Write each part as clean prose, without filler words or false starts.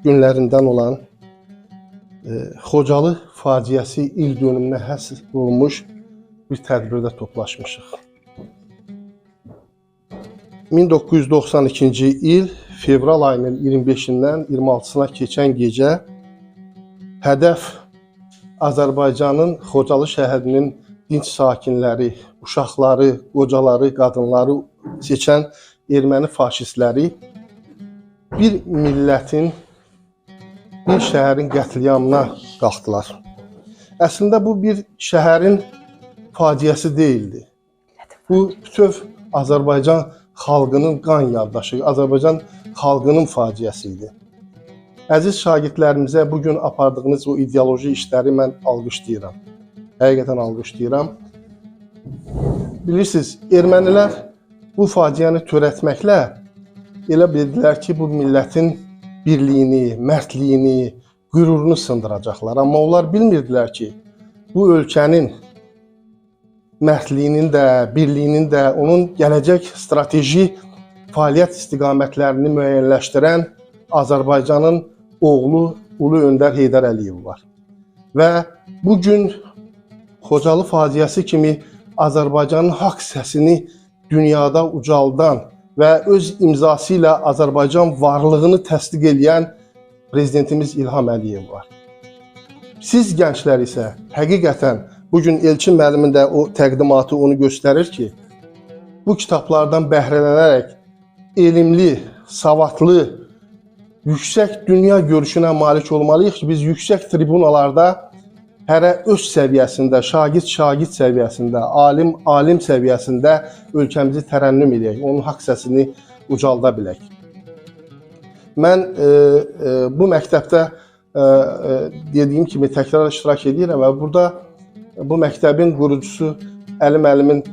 Günlərindən olan Xocalı faciəsi il dönümünə həsr olunmuş bir tədbirdə toplaşmışıq. 1992-ci il fevral ayının 25-dən 26-sına keçən gecə hədəf Azərbaycanın Xocalı şəhərinin dinc sakinləri, uşaqları, qocaları, qadınları seçən erməni faşistləri bir millətin, bir şəhərin qətliamına qalxdılar. Əslində bu bir şəhərin faciəsi deyildi. Bu bütöv Azərbaycan xalqının qan yaddaşı, Azərbaycan xalqının faciəsi idi. Əziz şagirdlərimizə bugün apardığınız o ideoloji işləri mən alqışlayıram. Həqiqətən alqışlayıram. Bilirsiniz, ermənilər bu faciəni törətməklə elə bildilər ki, bu millətin birliyini, mərdliyini, qürurunu sındıracaqlar. Amma onlar bilmirdilər ki, bu ölkənin mərdliyinin də, birliyinin də, onun gələcək strateji fəaliyyət istiqamətlərini müəyyənləşdirən Azərbaycanın oğlu Ulu Öndər Heydər Əliyev var. Və bugün Xocalı faciəsi kimi Azərbaycanın haqq səsini dünyada ucaldan və öz imzası ilə Azərbaycan varlığını təsdiq edən prezidentimiz İlham Əliyev var. Siz gənclər isə həqiqətən bugün Elçin müəllimin də o təqdimatı onu göstərir ki, bu kitablardan bəhrələnərək elmli, savadlı, yüksək dünya görüşünə malik olmalıyıq ki, biz yüksək tribunalarda hərə öz səviyyəsində, şagird səviyyəsində, alim səviyyəsində ölkəmizi tərənnüm edək, onun haqq səsini ucalda bilək. Mən bu məktəbdə dediyim kimi təkrar iştirak edirəm və burada bu məktəbin qurucusu Əli müəllimin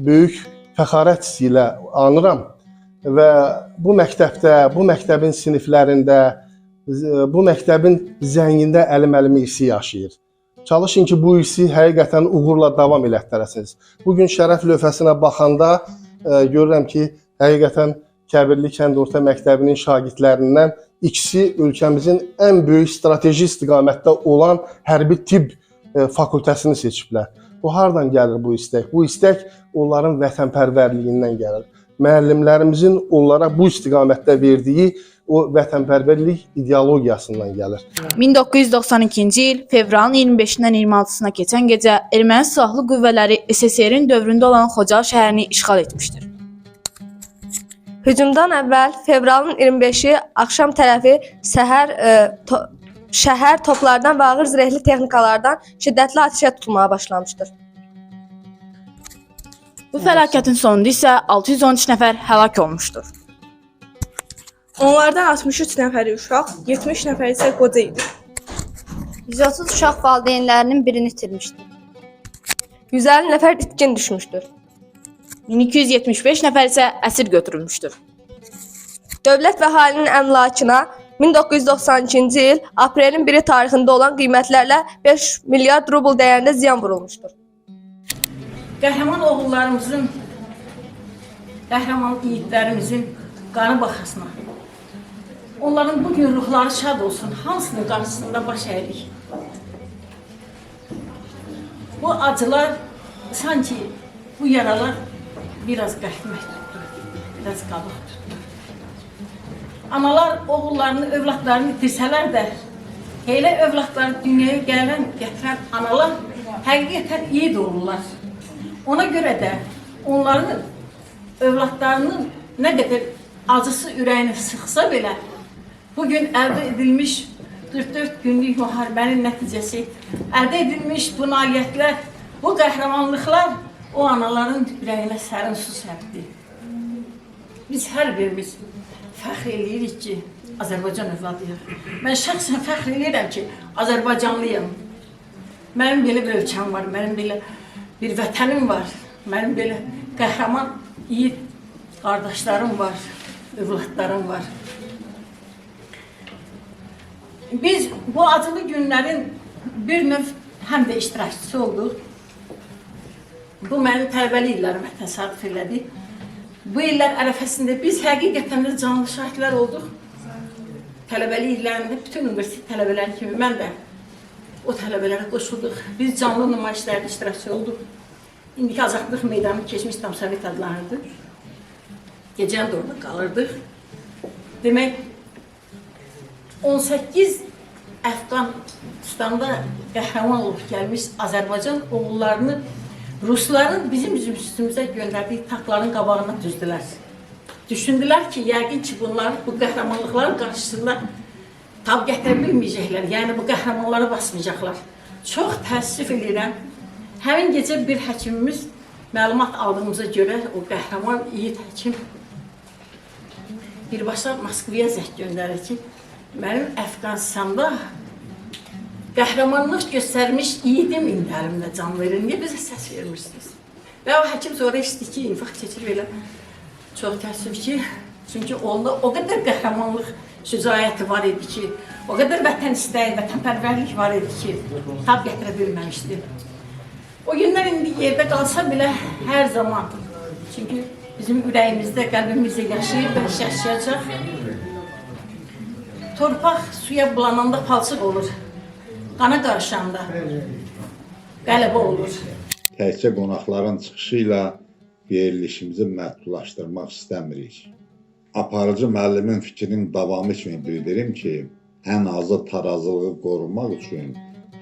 böyük fəxarət hissi ilə anıram və bu məktəbdə, bu məktəbin siniflərində, bu məktəbin zəngində Əli müəllimi hissi yaşayır. Çalışın ki, bu hissi həqiqətən uğurla davam elətdirəsiniz. Bugün şərəf lövhəsinə baxanda görürəm ki, həqiqətən Kəbirli Kənd Orta Məktəbinin şagirdlərindən ikisi ölkəmizin ən böyük strateji istiqamətdə olan hərbi tibb fakültəsini seçiblər. Bu hardan gəlir bu istək? Bu istək onların vətənpərvərliyindən gəlir. Müəllimlərimizin onlara bu istiqamətdə verdiyi o vətənpərvərlik ideologiyasından gəlir. 1992-ci il fevralın 25-dən 26-sına keçən gecə erməni silahlı qüvvələri SSR-in dövründə olan Xocalı şəhərini işğal etmişdir. Hücumdan əvvəl fevralın 25-i axşam tərəfi şəhər toplardan və ağır zirehli texnikalardan şiddətli atəşə tutulmağa başlamışdır. Bu fəlakətin sonunda isə 613 nəfər həlak olmuşdur. Onlardan 63 nəfəri uşaq, 70 nəfər isə qoca idi. 130 uşaq valideynlərinin birini itirmişdir. 150 nəfər itkin düşmüşdür. 1275 nəfər isə əsir götürülmüşdür. Dövlət və əhalinin əmlakına 1992-ci il aprelin 1-i tarixində olan qiymətlərlə 5 milyard rubl dəyərində ziyan vurulmuşdur. Qəhrəman oğullarımızın, qəhrəman yiğitlərimizin qanı baxasına. Onların bugün ruhları şad olsun, hamısının qarşısında baş əyirik. Bu acılar, sanki bu yaralar biraz qəhmək tutdu, biraz qabıq tutdu. Analar oğullarını, övladlarını itirsələr də, elə övladları dünyaya gələn, gətirən analar həqiqətən iyi doğurlar. Ona görə də onların övladlarının nə qədər acısı ürəyini sıxsa belə, bugün əldə edilmiş 44 günlük müharibənin nəticəsi, əldə edilmiş bu nailiyyətlər, bu qəhrəmanlıqlar o anaların ürəyinə sərin su səpdi. Biz hər birimiz fəxr eləyirik ki, Azərbaycan övladıyıq. Mən şəxsən fəxr eləyirəm ki, Azərbaycanlıyım. Mənim belə bir ölkəm var, mənim belə bir vətənim var, mənim belə qəhrəman, iyi qardaşlarım var, övladlarım var. Biz bu acılı günlərin bir növ həm də iştirakçısı olduq. Bu mənim tələbəli illərimə təsadüf elədi. Bu illər ərəfəsində biz həqiqətən də canlı şahidlər olduq. Tələbəli illərində bütün universitet tələbələri kimi mən də o tələbələrə qoşulduq. Biz canlı nümayişlərdə iştirakçı olduq. İndiki Azadlıq meydanı keçmiş tam Sovet adlanırdı. Gecəni də orada qalırdıq. Demək, 18 Əfqanistanda qəhrəman olub gəlmiş Azərbaycan oğullarını Rusların bizim üstümüzə göndərdiyi tankların qabağına düzdülər. Düşündülər ki, yəqin ki, bunlar bu qəhrəmanlıqların qarşısında tab gətirə bilməyəcəklər, yəni bu qəhrəmanları basmayacaqlar. Çox təəssüf edirəm. Həmin gecə bir həkimimiz məlumat aldığımıza görə o qəhrəman, yiğit həkim birbaşa Moskvaya zəng göndərir ki, mənim Əfqanistanda qəhrəmanlıq göstərmiş yiğidim indi əlimdə can verir, niyə bizə səs vermirsiniz? Və o həkim sonra işdi ki, infarkt keçirib elə. Çox təəssüf ki, çünki onda o qədər qəhrəmanlıq şücaəti var idi ki, o qədər vətən istəyi, vətənpərvərlik var idi ki, tab gətirə bilməmişdi. O günlər indi yerdə qalsa belə hər zaman, çünki bizim ürəyimizdə, qəlbimizdə yaşayır və yaşayacaq. Torpaq suya bulananda palçıq olur, qana qarışanda qələbə olur. Təkcə qonaqların çıxışı ilə verilişimizi məhdudlaşdırmaq istəmirik. Aparıcı müəllimin fikrinin davamı kimi bildirim ki, ən azı tarazılığı qorumaq üçün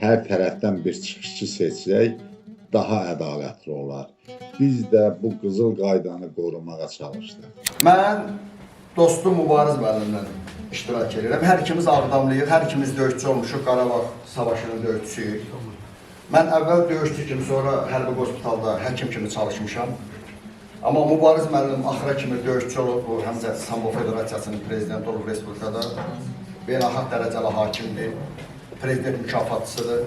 hər tərəfdən bir çıxışçı seçsək, daha ədalətli olar. Biz də bu qızıl qaydanı qorumağa çalışdıq. Mən dostum Mübariz müəllimlə iştirak edirəm. Hər ikimiz Ağdamlıyıq, hər ikimiz döyüşçü olmuşuq, Qarabağ savaşının döyüşçüyük. Mən əvvəl döyüşçü kimi, sonra hərbi hospitalda həkim kimi çalışmışam. Amma Mübariz müəllim axıra kimi döyüşçü olub, bu həm də Sambo Federasiyasının prezidenti olub Respublikada. Beynəlxalq dərəcəli hakimdir, prezident mükafatçısıdır.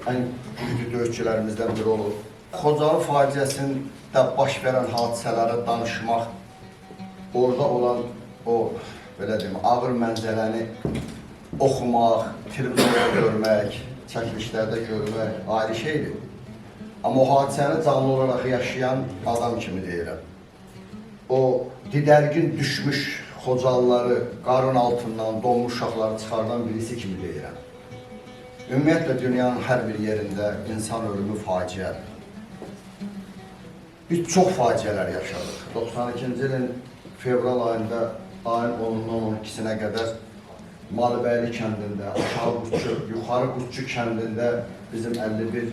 Ən güclü döyüşçülərimizdən biri olub. Xocalı faciəsində baş verən hadisələri danışmaq, orada olan o, belə deyim, ağır mənzərəni oxumaq, televizorda görmək, çəkilişlərdə görmək ayrı şeydir. Amma o hadisəni canlı olaraq yaşayan adam kimi deyirəm. O didərgin düşmüş Xocalıları qarın altından donmuş uşaqları çıxardan birisi kimi deyirəm. Ümumiyyətlə, dünyanın hər bir yerində insan ölümü faciədir. Biz çox faciələr yaşadıq. 92-ci ilin fevral ayında, ayın 10-dan 12-sinə qədər Malibəyli kəndində, aşağı Qurtçu, yuxarı Qurtçu kəndində bizim 51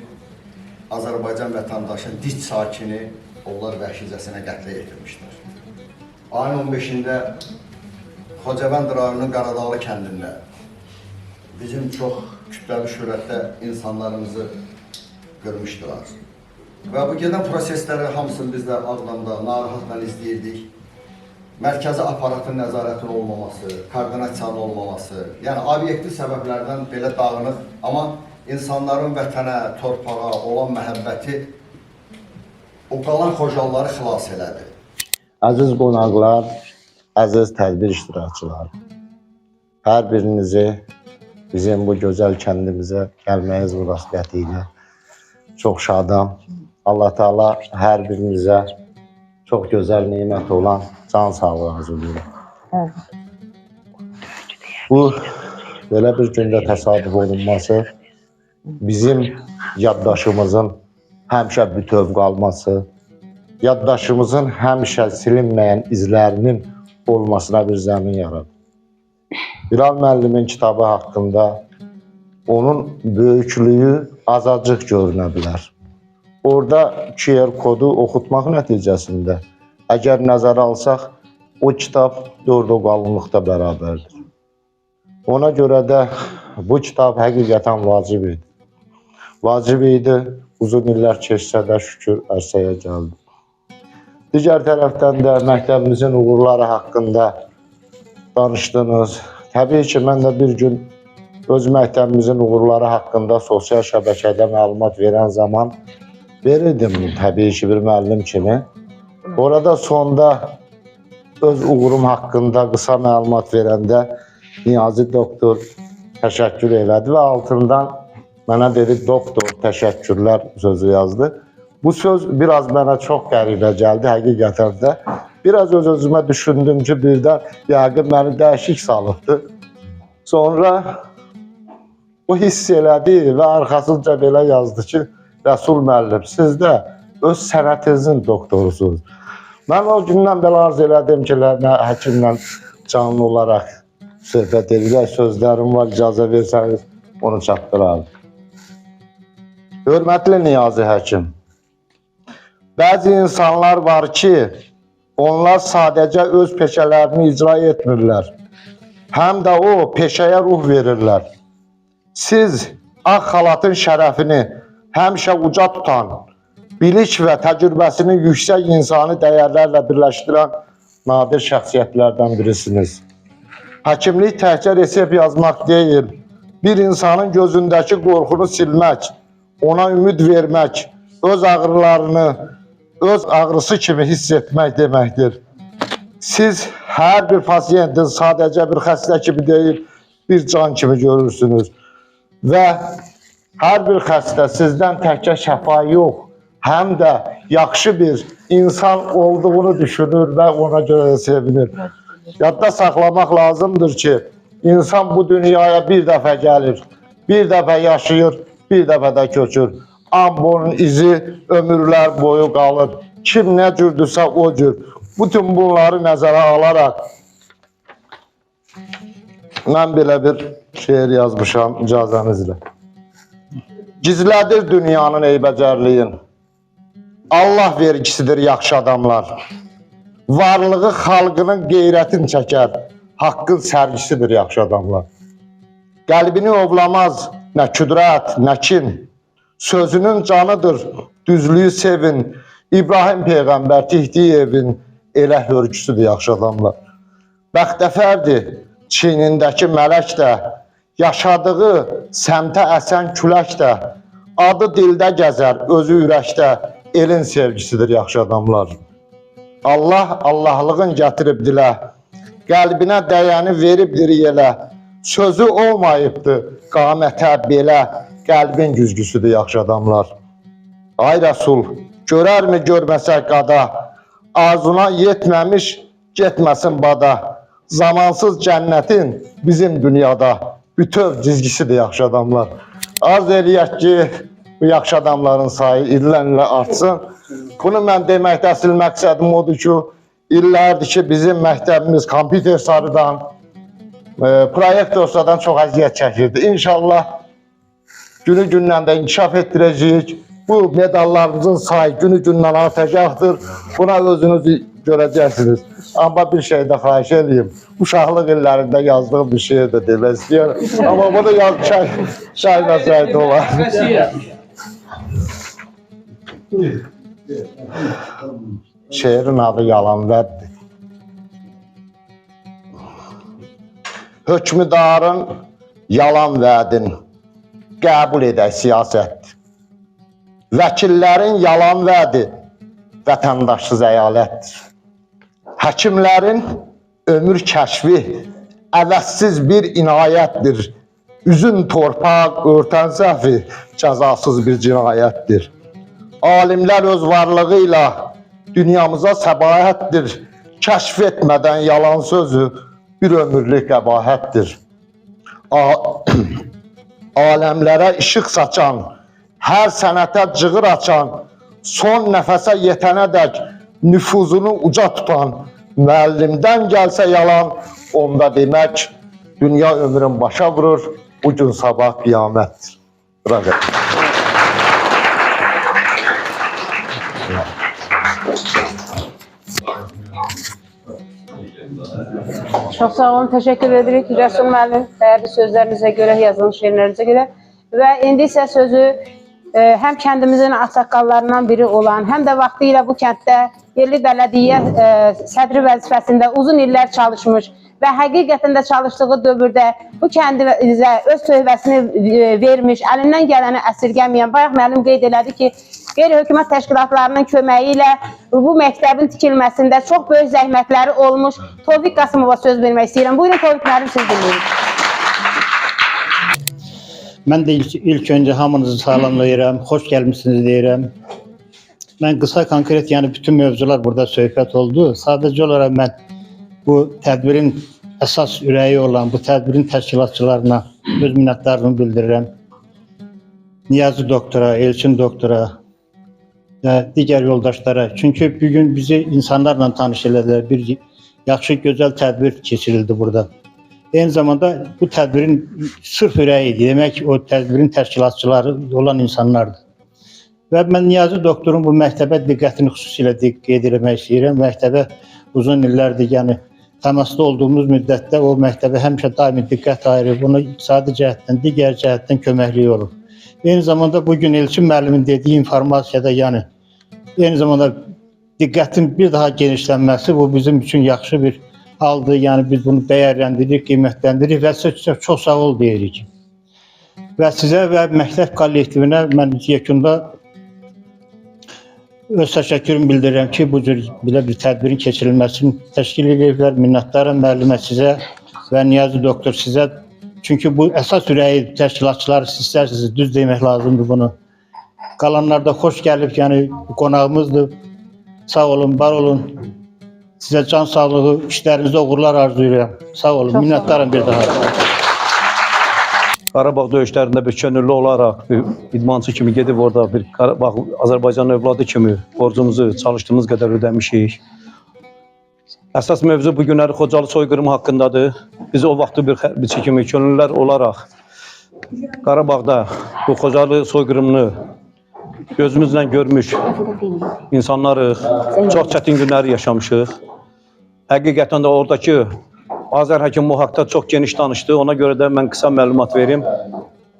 Azərbaycan vətəndaşın dinc sakini onlar vəhşicəsinə qətlə yetirmişdir. Ayın 15-də Xocavənd rayonunun Qaradağlı kəndində bizim çox kütləvi şöhrətdə insanlarımızı görmüşdülər. Və bu gedən prosesləri hamısını biz də Ağdamda narahatla izləyirdik. Mərkəzi aparatın nəzarətin olmaması, koordinasiyanın olmaması, yəni obyektiv səbəblərdən belə dağınıq, amma insanların vətənə, torpağa olan məhəbbəti o qalan Xocalıları xilas elədi. Əziz qonaqlar, əziz tədbir iştirakçıları, hər birinizi bizim bu gözəl kəndimizə gəlməyiniz münasibəti ilə çox şadam. Allah Teala hər birinizə çox gözəl nemət olan can sağlığı arzulayıram. Bu belə bir gündə təsadüf olunması bizim yaddaşımızın həmişə bütöv qalması, yaddaşımızın həmişə silinməyən izlərinin olmasına bir zəmin yaradır. Bilal müəllimin kitabı haqqında onun böyüklüyü azacıq görünə bilər. Orada QR kodu oxutmaq nəticəsində əgər nəzərə alsaq, o kitab 4 qalınlıqda bərabərdir. Ona görə də bu kitab həqiqətən vacib idi. Vacib idi, uzun illər keçsə də şükür ərsəyə gəldi. Digər tərəfdən də məktəbimizin uğurları haqqında danışdınız. Təbii ki, mən də bir gün öz məktəbimizin uğurları haqqında sosial şəbəkədə məlumat verən zaman verirdim təbii ki, bir müəllim kimi. Orada sonda öz uğurum haqqında qısa məlumat verəndə Niyazi doktor təşəkkür elədi və altından mənə dedi, doktor, təşəkkürlər sözü yazdı. Bu söz biraz mənə çox qəribə gəldi həqiqətən də. Biraz öz-özümə düşündüm ki, birdən yəqin məni dəyişik salıbdı. Sonra o hiss elədi və arxasınca belə yazdı ki, Rəsul müəllim, siz də öz sənətinizin doktorusunuz. Mən o gündən belə arz elədim ki, həkimlə canlı olaraq söhbət edilək, sözlərim var, icazə versəniz, onu çatdırarım. Hörmətli Niyazi həkim, bəzi insanlar var ki, onlar sadəcə öz peşələrini icra etmirlər, həm də o peşəyə ruh verirlər. Siz ağ xalatın şərəfini həmişə uca tutan, bilik və təcrübəsini yüksək insani dəyərlərlə birləşdirən nadir şəxsiyyətlərdən birisiniz. Həkimlik təkcə resept yazmaq deyil, bir insanın gözündəki qorxunu silmək, ona ümid vermək, öz ağrılarını öz ağrısı kimi hiss etmək deməkdir. Siz hər bir pasiyentin sadəcə bir xəstə kimi deyil, bir can kimi görürsünüz. Və hər bir xəstə sizdən təkcə şəfa yox, həm də yaxşı bir insan olduğunu düşünür və ona görə də sevinir. Yadda saxlamaq lazımdır ki, insan bu dünyaya bir dəfə gəlir, bir dəfə yaşayır, bir dəfə də köçür. Amma onun izi ömürlər boyu qalır. Kim nə cürdürsə o cür. Bütün bunları nəzərə alaraq mən belə bir şeir yazmışam icazənizlə. Gizlədir dünyanın eybəcərliyin, Allah vergisidir yaxşı adamlar. Varlığı xalqının qeyrətini çəkər, haqqın sərgisidir yaxşı adamlar. Qəlbini ovlamaz nə küdrət, nə kin, sözünün canıdır, düzlüyü sevin. İbrahim Peyğəmbər Tihdiyevin elə hörgüsüdür yaxşı adamlar. Bəxtəfərdir çiynindəki mələk də, yaşadığı səmtə əsən külək də, adı dildə gəzər, özü ürəkdə, elin sevgisidir yaxşı adamlar. Allah Allahlığın gətirib dilə, qəlbinə dəyəni veribdir yelə, sözü olmayıbdır qamətə belə, qəlbin güzgüsüdür yaxşı adamlar. Ay Rəsul, görərmi görməsək qada, arzuna yetməmiş getməsin bada, zamansız cənnətin bizim dünyada bütöv cizgisidir yaxşı adamlar. Arz eləyək ki, bu yaxşı adamların sayı illərlə artsın. Bunu mən deməkdə əsl məqsədim odur ki, illərdir ki, bizim məktəbimiz kompüter sarıdan, proyektorsadan çox əziyyət çəkirdi. İnşallah günü-gündən də inkişaf etdirəcəyik. Bu medallarımızın sayı günü-gündən artacaqdır. Buna özünüz görəcəksiniz. Amma bir şey də xahiş edeyim. Uşaqlıq illərində yazdığım bir şey də demək istəyirəm. Amma bunu şahinəsəydi olar. Şeirin adı Yalanvərdir. Hökmüdarın yalan vədin qəbul edək siyasətdir. Vəkillərin yalan vədi vətəndaşsız əyalətdir. Həkimlərin ömür kəşfi əvəzsiz bir inayətdir. Üzün torpaq örtən səhvi cəzasız bir cinayətdir. Alimlər öz varlığı ilə dünyamıza səbahətdir. Kəşf etmədən yalan sözü bir ömürlük qəbahətdir. Aləmlərə işıq saçan, hər sənətə cığır açan, son nəfəsə yetənədək nüfuzunu uca tutan, müəllimdən gəlsə yalan, onda demək dünya ömrün başa vurur, bu gün sabah qiyamətdir. Bravo. Çox sağ olun, təşəkkür edirik Rəsul müəllim, dəyərli sözlərinizə görə, yazılmış şeirlərinizə görə. Və indi isə sözü həm kəndimizin ağsaqqallarından biri olan, həm də vaxtı ilə bu kənddə yerli bələdiyyə sədri vəzifəsində uzun illər çalışmış və həqiqətən də çalışdığı dövrdə bu kəndimizə öz tövbəsini vermiş, əlindən gələni əsirgəməyən, bayaq müəllim qeyd elədi ki, qeyri-hökumət təşkilatlarının köməyi ilə bu məktəbin tikilməsində çox böyük zəhmətləri olmuş Tofiq Qasımova söz vermək istəyirəm. Buyurun Tofiq müəllim, siz dinləyin. Mən də ilk öncə hamınızı salamlayıram, xoş gəlmişsiniz deyirəm. Mən qısa, konkret, yəni bütün mövzular burada söhbət oldu. Sadəcə olaraq mən bu tədbirin əsas ürəyi olan, bu tədbirin təşkilatçılarına öz minnətdarlığımı bildirirəm. Niyazi doktora, Elçin doktora və digər yoldaşlara. Çünki bugün bizi insanlarla tanış elədilər. Bir yaxşı, gözəl tədbir keçirildi burada. Eyni zamanda bu tədbirin sırf ürəyi idi. Demək, o tədbirin təşkilatçıları olan insanlardır. Və mən Niyazi doktorun bu məktəbə diqqətini xüsusilə qeyd etmək istəyirəm. Məktəbə uzun illərdir, yəni təmasda olduğumuz müddətdə o məktəbə həmişə daimi diqqət ayırıb, ona iqtisadi cəhətdən, digər cəhətdən köməkliyi olur. Eyni zamanda bugün Elçin müəllimin dediyi informasiyada, yəni eyni zamanda diqqətin bir daha genişlənməsi bu bizim üçün yaxşı bir haldır. Yəni biz bunu dəyərləndiririk, qiymətləndiririk və sizə çox sağ ol deyirik. Və sizə və məktəb kollektivinə mən yekunda öz təşəkkürümü bildirirəm ki, bu cür belə bir tədbirin keçirilməsini təşkil ediblər. Minnətdaram müəllimə, sizə və Niyazi doktor sizə. Çünki bu əsas ürəyi təşkilatçıları siz istərsiniz, düz demək lazımdır bunu. Qalanlar da xoş gəlib, yəni qonağımızdır. Sağ olun, var olun. Sizə can sağlığı, işlərinizdə uğurlar arzulayıram. Sağ olun, minnətdaram bir daha. Qarabağ döyüşlərində bir könüllü olaraq, bir idmançı kimi gedib orada bir Qarabağ, Azərbaycan övladı kimi borcumuzu çalışdığımız qədər ödəmişik. Əsas mövzu bu günləri Xocalı soyqırımı haqqındadır. Biz o vaxtı bir hərbiçi kimi könüllülər olaraq Qarabağda bu Xocalı soyqırımını gözümüzlə görmüş insanlarıq, çox çətin günləri yaşamışıq. Həqiqətən də oradakı Azər həkim bu haqda çox geniş danışdı, ona görə də mən qısa məlumat verim.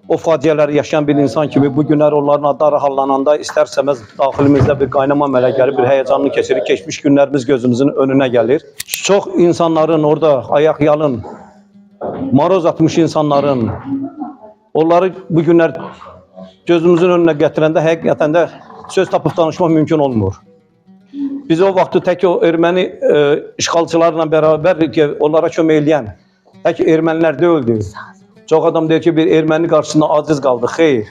O faciələri yaşayan bir insan kimi bu günlər onların adları hallananda istərsəməz daxilimizdə bir qaynama əmələ gəlir, bir həyəcanlı keçirir, keçmiş günlərimiz gözümüzün önünə gəlir. Çox insanların orada ayaq yalın, maroz atmış insanların, onları bu günlər gözümüzün önünə gətirəndə həqiqətən də söz tapıb danışmaq mümkün olmur. Biz o vaxtı tək o erməni işğalçılarla bərabər onlara kömək eləyən tək ermənilər deyildi. Çox adam deyir ki, bir erməni qarşısında aciz qaldı. Xeyr,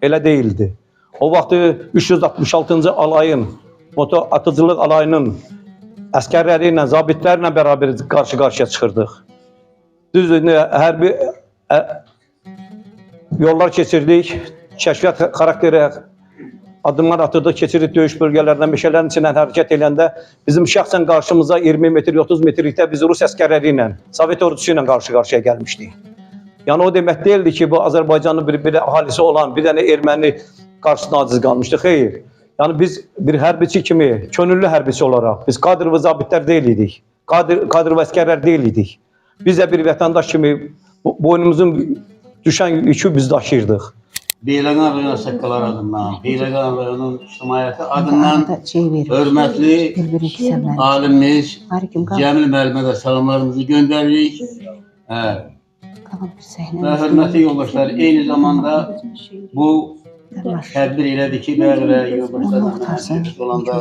elə deyildi. O vaxtı 366-cı alayın, moto atıcılıq alayının əskərləri ilə, zabitlərlə bərabər qarşı-qarşıya çıxırdıq. Düzdür, hərbi yollar keçirdik, kəşfiyyat xarakteri adımlar atırdıq, keçirik döyüş bölgələrindən, meşələrin içindən hərəkət edəndə bizim şəxsən qarşımıza 20 metr, 30 metrlikdə biz Rus əskərləri ilə, Sovet ordusu ilə qarşı-qarşıya gəlmişdik. Yəni o demək deyildi ki, bu Azərbaycanın bir əhalisi olan bir dənə erməni qarşısına aciz qalmışdı. Xeyr. Yəni biz bir hərbiçi kimi, könüllü hərbiçi olaraq, biz kadr və zabitlər deyil idik, kadr və əskərlər deyil idik. Biz də bir vətəndaş kimi boynumuzun düşən yükü biz daşıyırdıq. Beyləqan rayon səqqalar adından, Beyləqan rayonun ictimaiyyəti adından hörmətli alimimiz Cəmil müəllimə də salamlarımızı göndəririk. Və hörmətli yoldaşlar, eyni zamanda bu tədbir elədir ki, bəzi yoldaşlarla olanda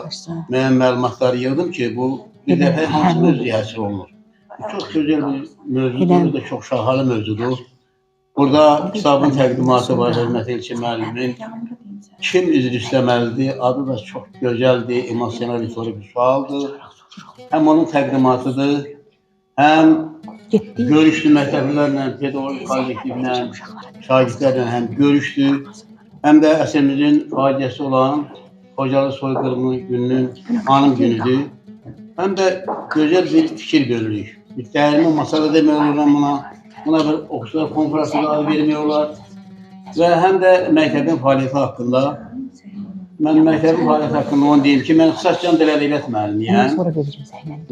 müəyyən məlumatları yığdım ki, bu bir dəfə hansı mövzuya həsr olunur. Çox gözəl bir mövzudur, da çox şahalı mövzudur. Burada kitabın təqdimatı var, hörmətli Elçin müəllimin. Kim üzr istəməlidir? Adı da çox gözəldir, emosional ritorik bir sualdır. Həm onun təqdimatıdır, həm görüşdü məktəblərlə, pedagogik kollektivlə, şagirdlərlə həm görüşdü, həm də əsrimizin faciəsi olan Xocalı soyqırımı gününün anım günüdür. Həm də gözəl bir fikir görürük. Bir dəyərli masada demək olaraq buna, Buna bir oxucular konfransı adı vermiyorlar. Və həm də məktəbin fəaliyyəti haqqında, mən məktəbin fəaliyyəti haqqında onu deyim ki, mən ixtisascan dil ədəbiyyat müəllimiyəm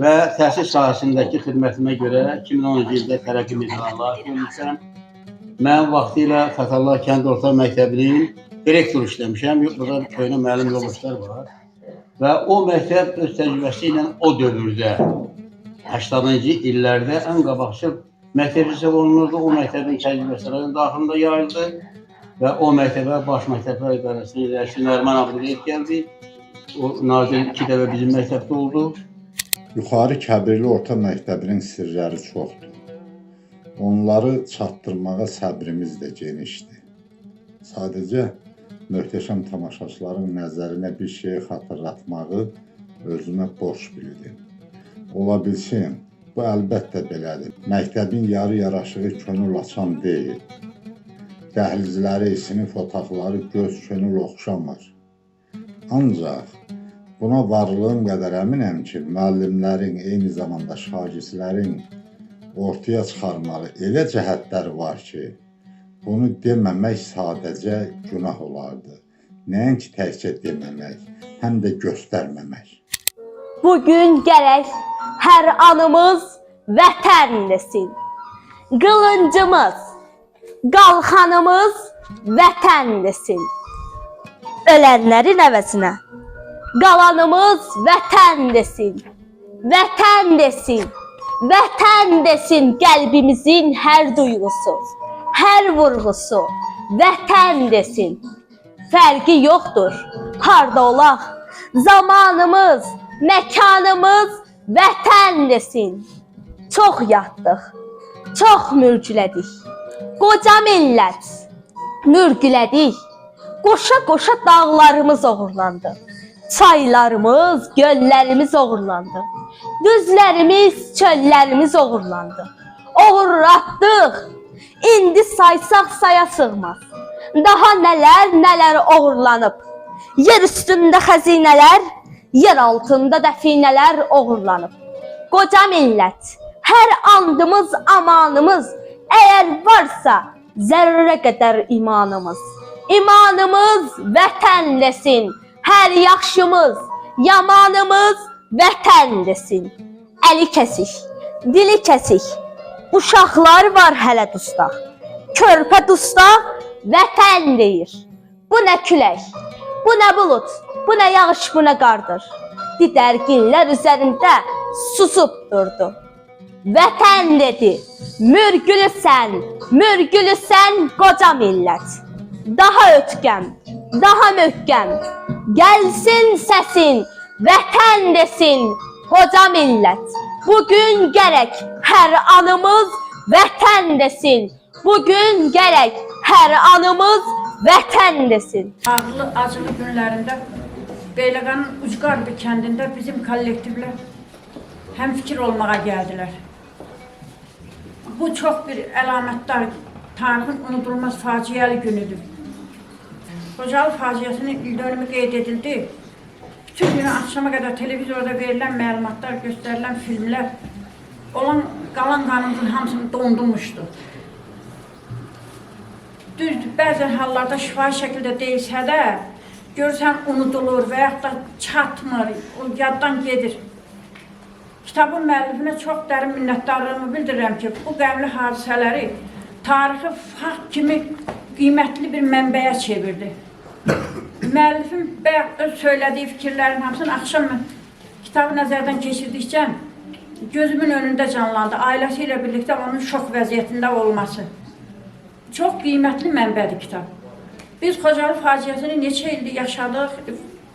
və təhsil sahəsindəki xidmətimə görə 2010-cu ildə tərəqqi mizanlar görmüşəm. Mən vaxtilə Xətallar Kənd Orta Məktəbinin direktor işləmişəm, burada köhnə müəllim yoldaşlar var. Və o məktəb öz təcrübəsi ilə o dövrdə, 80-cı illərdə ən qabaqcıl məktəb hesab olunurdu. O məktəbin təcrübəsinin daxilində yayıldı və o məktəbə Baş Məktəblər İdarəsinin rəisi Nərman Abdullayev gəldi. O nazir 2 dəfə bizim məktəbdə oldu. Yuxarı Kəbirli Orta Məktəbinin sirləri çoxdur. Onları çatdırmağa səbrimiz də genişdir. Sadəcə möhtəşəm tamaşaçıların nəzərinə bir şeyi xatırlatmağı özümə borc bildim. Ola bilsin, bu əlbəttə belədir. Məktəbin yarı yaraşığı könül açan deyil. Dəhlizləri, sinif otaqları göz könül oxşamır. Ancaq buna varlığım qədər əminəm ki, müəllimlərin, eyni zamanda şagirdlərin ortaya çıxarmalı elə cəhətləri var ki, bunu deməmək sadəcə günah olardı. Nəinki təkcə deməmək, həm də göstərməmək. Bugün gərək hər anımız vətənlisin. Qılıncımız, qalxanımız vətənlisin. Ölənlərin əvəzinə qalanımız vətənlisin. Vətənlisin. Vətənlisin qəlbimizin hər duyğusu, hər vurğusu. Vətənlisin. Fərqi yoxdur, harda olaq. Zamanımız, məkanımız vətənlisin. Çox yatdıq, çox mürgülədik. Qoca millət, mürgülədik. Qoşa-qoşa dağlarımız oğurlandı. Çaylarımız, göllərimiz oğurlandı. Düzlərimiz, çöllərimiz oğurlandı. Oğurlatdıq. İndi saysaq saya sığmaz. Daha nələr oğurlanıb. Yer üstündə xəzinələr, yer altında dəfinələr oğurlanıb. Qoca millət, hər andımız, amanımız, əgər varsa zərrə qədər imanımız. İmanımız vətənlisin, hər yaxşımız, yamanımız vətənlisin. Əli kəsik, dili kəsik, uşaqlar var hələ dustaq. Körpə dustaq vətən deyir. Bu nə külək, bu nə bulud, bu nə yağış, bu nə qardır. Didərginlər üzərində susub durdu. Vətən dedi, mürgülüsən, mürgülüsən qoca millət. Daha ötkəm, daha möhkəm, gəlsin səsin, vətən desin qoca millət. Bugün gərək hər anımız vətən desin. Bugün gərək hər anımız vətən desin. Ağlı, acılı günlərində Beyləqanın Ucqarbi kəndində bizim kollektivlər həmfikir olmağa gəldilər. Bu çox bir əlamətdar, tarixin unudulmaz faciəli günüdür. Xocalı faciəsinin ildönümü qeyd edildi. Bütün günü akşama qədər televizorda verilən məlumatlar, göstərilən filmlər olan qalan qanımızın hamısını dondurmuşdu. Düzdür, bəzən hallarda şifahi şəkildə deyilsə də, görürsən unudulur və yaxud da çatmır, o yaddan gedir. Kitabın müəllifinə çox dərin minnətdarlığımı bildirirəm ki, bu qəmli hadisələri tarixi fakt kimi qiymətli bir mənbəyə çevirdi. Müəllifin bayaq öz söylədiyi fikirlərin hamısını axşam mən kitabı nəzərdən keçirdikcə gözümün önündə canlandı. Ailəsi ilə birlikdə onun şok vəziyyətində olması. Çox qiymətli mənbədir kitab. Biz Xocalı faciəsini neçə ildir yaşadıq,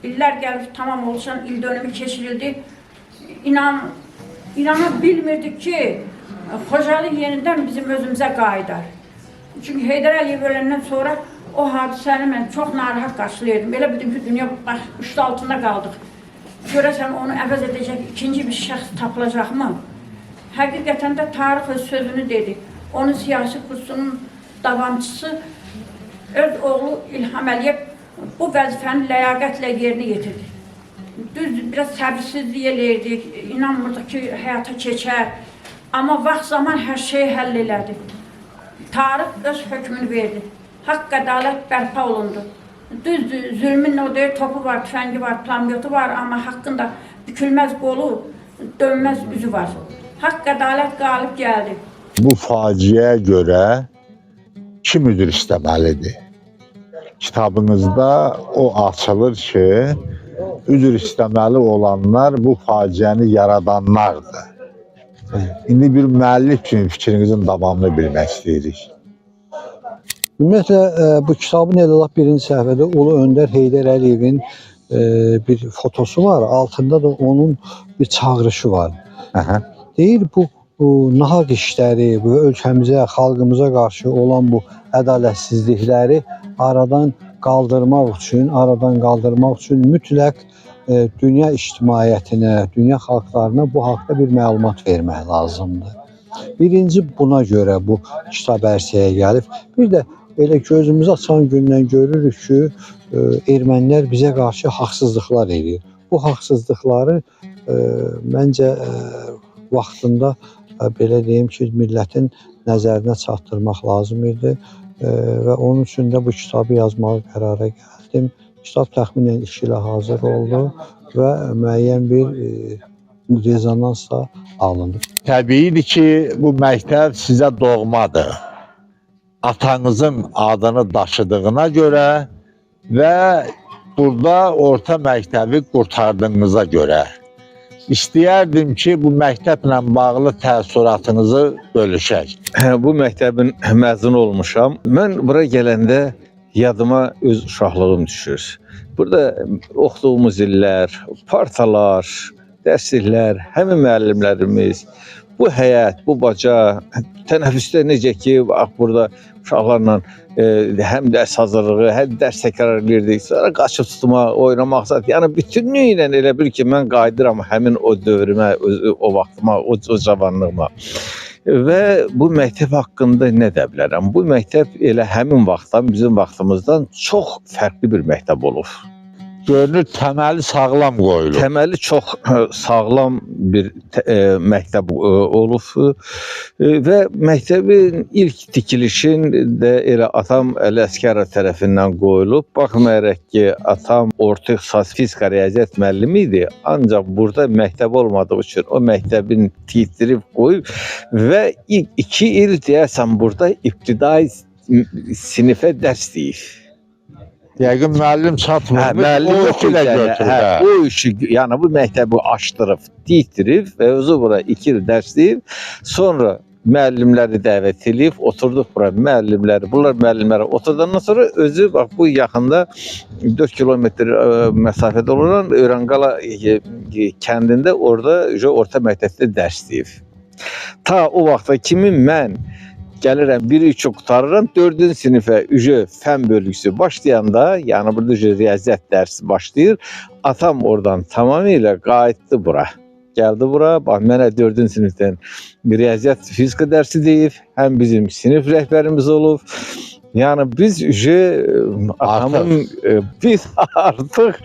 illər gəlib tamam oluşan ildönümü keçirildi. İnana bilmirdik ki, Xocalı yenidən bizim özümüzə qayıdar. Çünki Heydər Əliyev öləndən sonra o hadisəni mən çox narahat qarşılayırdım. Elə bildim ki, dünya üstü altında qaldıq. Görəsəm onu əvəz edəcək ikinci bir şəxs tapılacaqmı? Həqiqətən də tarix öz sözünü dedi. Onun siyasi kursunun davamçısı öz oğlu İlham Əliyev bu vəzifəni ləyaqətlə yerinə yetirdi. Düzdür, biraz səbirsizlik eləyirdik, inanmırdıq ki, həyata keçər. Amma vaxt zaman hər şeyi həll elədi. Tarix öz hökmünü verdi. Haqq ədalət bərpa olundu. Düzdür, zülmün o deyir, topu var, tüfəngi var, plamyotu var, amma haqqın da bükülməz qolu, dönməz üzü var. Haqq ədalət qalib gəldi. Bu faciəyə görə kim üzr istəməlidir? Kitabınızda o açılır ki, üzr istəməli olanlar bu faciəni yaradanlardır. İndi bir müəllif kimi fikrinizin davamını bilmək istəyirik. Ümumiyyətlə bu kitabın elə lap birinci səhifədə Ulu Öndər Heydər Əliyevin bir fotosu var. Altında da onun bir çağırışı var. Deyir bu nahaq işləri, bu ölkəmizə, xalqımıza qarşı olan bu ədalətsizlikləri aradan qaldırmaq üçün mütləq dünya ictimaiyyətinə, dünya xalqlarına bu haqda bir məlumat vermək lazımdır. Birinci buna görə bu kitab ərsəyə gəlib. Bir də elə gözümüzü açan gündən görürük ki, ermənilər bizə qarşı haqsızlıqlar edir. Bu haqsızlıqları məncə vaxtında belə deyim ki, millətin nəzərinə çatdırmaq lazım idi və onun üçün də bu kitabı yazmağa qərara gəldim. Kitab təxminən 2 ilə hazır oldu və müəyyən bir rezonans da alındı. Təbiidir ki, bu məktəb sizə doğmadır. Atanızın adını daşıdığına görə və burada orta məktəbi qurtardığınıza görə. İstəyərdim ki, bu məktəblə bağlı təəssüratınızı bölüşək. Bu məktəbin məzunu olmuşam. Mən bura gələndə yadıma öz uşaqlığım düşür. Burada oxuduğumuz illər, partalar, dərsliklər, həmin müəllimlərimiz, bu həyət, bu baca, tənəffüsdə necə ki, bax burada uşaqlarla həm dərs hazırlığı, həm dərs təkrar edirdik, sonra qaçıb tutma, oynamaq zat. Yəni bütünlüklə elə bil ki, mən qayıdıram həmin o dövrümə, o vaxtıma, o cavanlığıma. Və bu məktəb haqqında nə də bilərəm? Bu məktəb elə həmin vaxtdan, bizim vaxtımızdan çox fərqli bir məktəb olub. Görünür, təməli sağlam qoyulub. Təməli çox sağlam bir məktəb olub və məktəbin ilk tikilişin də elə atam Əli Əsgərov tərəfindən qoyulub. Baxmayaraq ki, atam orta ixtisas fizika riyaziyyat müəllimi idi, ancaq burada məktəb olmadığı üçün o məktəbin titirib qoyub və ilk 2 il deyəsən burada ibtidai sinifə dərs deyir. Yəqin müəllim çatmırmış, o işi də götürür. O işi, yəni bu məktəbi açdırıb, titirib və özü bura 2 il dərsləyib, sonra müəllimləri dəvət edib, oturduq bura müəllimləri, bunlar müəllimləri oturdandan sonra özü, bax bu yaxında 4 kilometr məsafədə olan Öyrənqala kəndində orada orta məktəbdə dərsləyib. Ta o vaxta kimi mən gəlirəm, 1-3 qutarıram, 4-cü sinifə fən bölgüsü başlayanda, yəni burada riyaziyyat dərsi başlayır, atam oradan tamamilə qayıtdı bura. Gəldi bura, bax mənə 4-cü sinifdən riyaziyyat fizika dərsi deyib, həm bizim sinif rəhbərimiz olub. Yəni biz artıq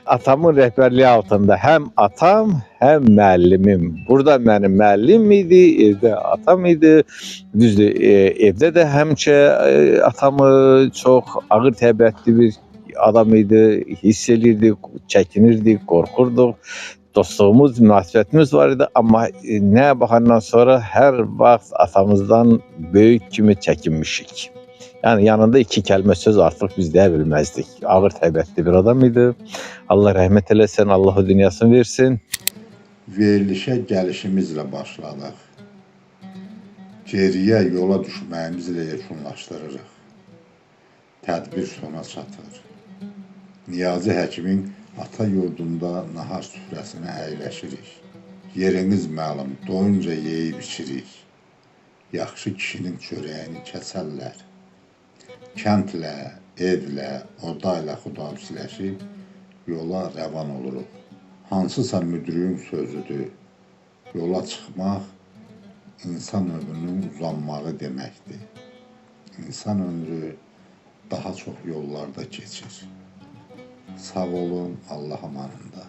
atamın rəhbərliyi altında həm atam, həm müəllimim. Burada mənim müəllim idi, evdə atam idi. Düzdür, evdə də həmçə atamı çox ağır təbiətli bir adam idi. Hiss edirdik, çəkinirdik, qorxurduq. Dostluğumuz, münasibətimiz var idi. Amma nə baxandan sonra hər vaxt atamızdan böyük kimi çəkinmişik. Yəni yanında 2 kəlmə söz artıq biz deyə bilməzdik. Ağır təbiətli bir adam idi. Allah rəhmət eləsin, Allah o dünyasını versin. Verilişə gəlişimizlə başladıq. Geriyə yola düşməyimizlə yekunlaşdırırıq. Tədbir sona çatır. Niyazi həkimin ata yurdunda nahar süfrəsinə əyləşirik. Yeriniz məlum, doyunca yeyib içirik. Yaxşı kişinin çörəyini kəsərlər. Kəndlə, evlə, odayla xudafizləşib yola rəvan oluruq. Hansısa müdürün sözüdür. Yola çıxmaq insan ömrünün uzanmağı deməkdir. İnsan ömrü daha çox yollarda keçir. Sağ olun, Allah amanında.